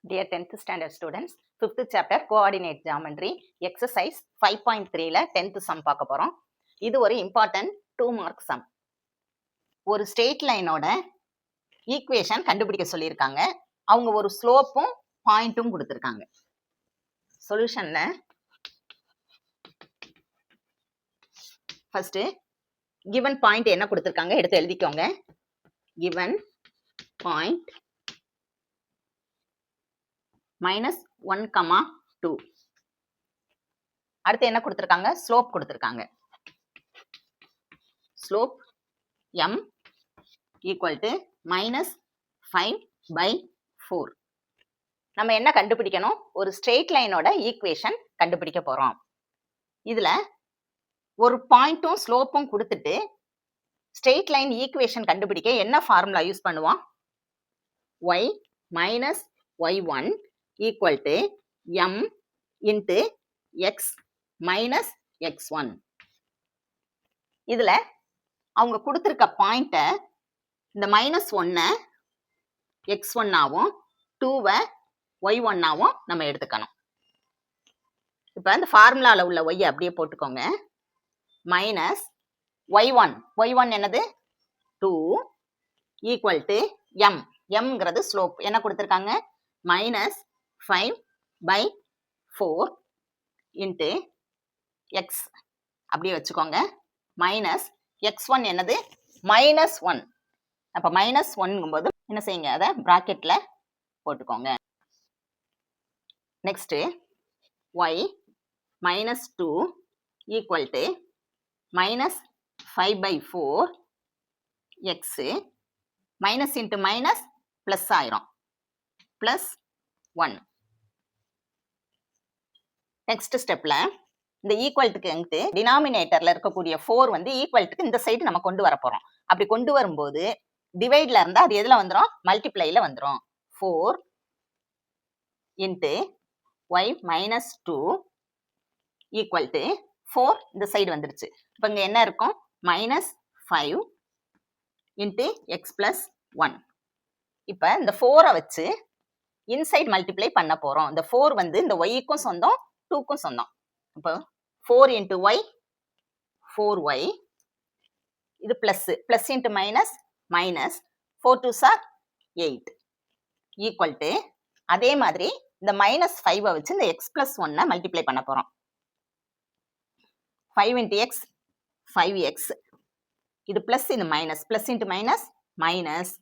Dear 10th standard students, 5th chapter coordinate geometry exercise 5.3ல 10th sum பார்க்க போறோம். இது ஒரு important 2 mark sum. ஒரு straight lineோட equation கண்டுபிடிக்க சொல்லியிருக்காங்க. அவங்க ஒரு ஸ்லோப்பும் பாயிண்ட்டும் கொடுத்திருக்காங்க. சொல்யூஷன்ல first given point என்ன கொடுத்திருக்காங்க எடுத்து எழுதிக்கோங்க. given point minus 1, 2. அடுத்து என்ன கொடுத்திருக்காங்க? ஸ்லோப் கொடுத்திருக்காங்க. Slope m equal to minus 5/4. நம்ம என்ன கண்டுபிடிக்கணும்? ஒரு ஸ்ட்ரெயிட் லைனோட ஈக்குவேஷன் கண்டுபிடிக்க போறோம். இதுல ஒரு பாயிண்ட்டும் ஸ்லோப்பும் கொடுத்துட்டு ஸ்ட்ரெயிட் லைன் ஈக்குவேஷன் கண்டுபிடிக்க என்ன ஃபார்முலா யூஸ் பண்ணுவோம்? y minus y1 equal to m into x minus x1. இதுல அவங்க கொடுத்திருக்க பாயிண்ட இந்த -1 x1 ஆவும் 2 y1 ஆவும் நம்ம எடுத்துக்கணும். இப்ப இந்த ஃபார்முலால உள்ள y அப்படியே போட்டுக்கோங்க. மைனஸ் y1 என்னது 2 equal to m mங்கிறது ஸ்லோப் என்ன கொடுத்திருக்காங்க? minus 5/4 into x அப்படியே வச்சுக்கோங்க. மைனஸ் x1 என்னது? -1. அப்ப -1ங்கும்போது என்ன செய்யுங்க? அதை பிராக்கெட்ல போட்டுக்கோங்க. Next y -2 equal to -5/4 x minus into minus plus ஆயிரும் +1. நெக்ஸ்ட் ஸ்டெப்ல இந்த ஈக்குவல்ட்டுக்கு டினாமினேட்டர்ல இருக்கக்கூடிய 4 வந்து ஈக்குவல்ட்டுக்கு இந்த சைடு நம்ம கொண்டு வர போறோம். அப்படி கொண்டு வரும்போது டிவைட்ல இருந்தா அது எதுல வந்துரும்? மல்டிப்ளைல வந்துரும். 4 இன்ட்டு y -2 ஈக்குவல் டு 4 இந்த சைடு வந்துருச்சு. இப்போ இங்க என்ன இருக்கும்? -5 இன்ட்டு எக்ஸ் பிளஸ் 1. இப்போ இந்த 4 வச்சு இன்சைட் மல்டிப்ளை பண்ண போறோம். இந்த 4 வந்து இந்த y-க்கும் சொந்தம் 2க்கும் சொந்தம். இப்போ 4 இன்ட்டு y 4y, இது plus into minus minus 4 2s are 8 equal to அதே மாதிரி இந்த -5 வச்சு இந்த x பிளஸ் 1 மல்டிப்ளை பண்ண போறோம். 5 இன்ட்டு x 5x, இது பிளஸ் இது minus, plus into minus minus,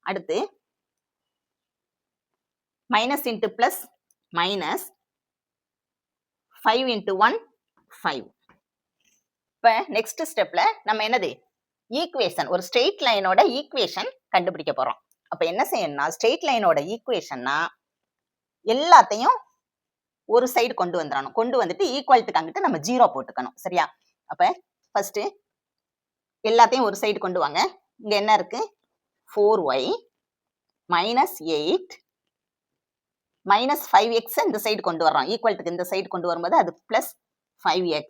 அடுத்து minus into plus minus 5 into 1 5. இப்போ நெக்ஸ்ட் ஸ்டெப்ல நம்ம என்னது? ஈக்குவேஷன், ஒரு ஸ்ட்ரெயிட் லைனோட ஈக்குவேஷன் கண்டுபிடிக்க போறோம். அப்ப என்ன செய்யணும்னா ஸ்ட்ரெயிட் லைனோட ஈக்குவேஷன்னா எல்லாத்தையும் ஒரு சைடு கொண்டு வந்துடணும். கொண்டு வந்துட்டு ஈக்குவல்ட்டுக்கு அங்கிட்டு நம்ம 0 போட்டுக்கணும். சரியா? அப்ப ஃபர்ஸ்ட் எல்லாத்தையும் ஒரு சைடு கொண்டு வாங்க. இங்க என்ன இருக்கு? 4y -8 -5x இந்த சைடு கொண்டு வர்றோம். ஈக்குவல்ட்டுக்கு இந்த சைடு கொண்டு வரும்போது அது பிளஸ் 5x.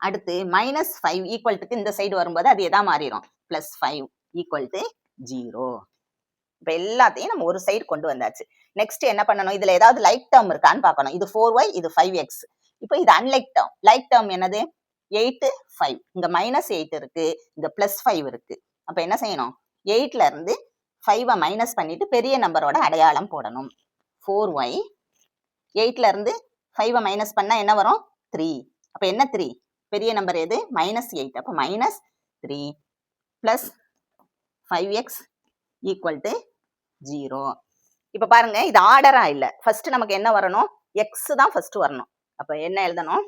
அடுத்து -5 ஈக்குவல்ட்டுக்கு இந்த சைடு வரும்போது அது எதா மாறிடும்? +5 ஈக்குவல் டு 0. இப்போ எல்லாத்தையும் நம்ம ஒரு சைடு கொண்டு வந்தாச்சு. நெக்ஸ்ட் என்ன பண்ணணும்? இதுல ஏதாவது லைக் டேர்ம் இருக்கான்னு பார்க்கணும். இது 4y, இது 5x. இப்போ இது அன்லைக் டேர்ம். லைக் டேர்ம் என்னது? 8 5. இங்க -8 இருக்கு, இங்க +5 இருக்கு. அப்ப என்ன செய்யணும்? 8ல இருந்து 5 மைனஸ் பண்ணிட்டு பெரிய நம்பரோட அடையாளம் போடணும். 4y 8ல இருந்து 5 மைனஸ் பண்ணா என்ன வரும்? 3. அப்ப என்ன 3? பெரிய நம்பர் எது? -8. அப்ப -3 பிளஸ் 5x ஈக்குவல் டு 0. இப்ப பாருங்க, இது ஆர்டரா இல்ல. ஃபர்ஸ்ட் நமக்கு என்ன வரணும்? x தான் ஃபர்ஸ்ட் வரணும். அப்ப என்ன எழுதணும்?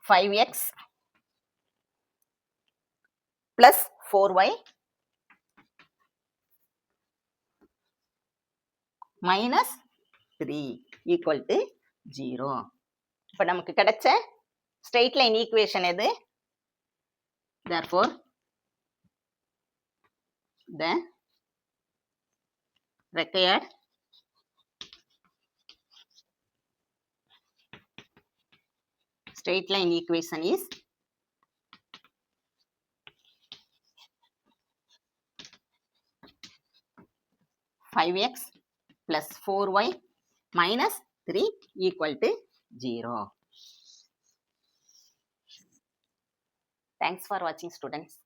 5x plus 4y minus 3 equal to 0. இப்ப நமக்கு கிடைச்ச ஸ்ட்ரெயிட் லைன் ஈக்குவேஷன் எது? Therefore the required straight line equation is 5x plus 4y minus 3 equal to 0. Thanks for watching, students.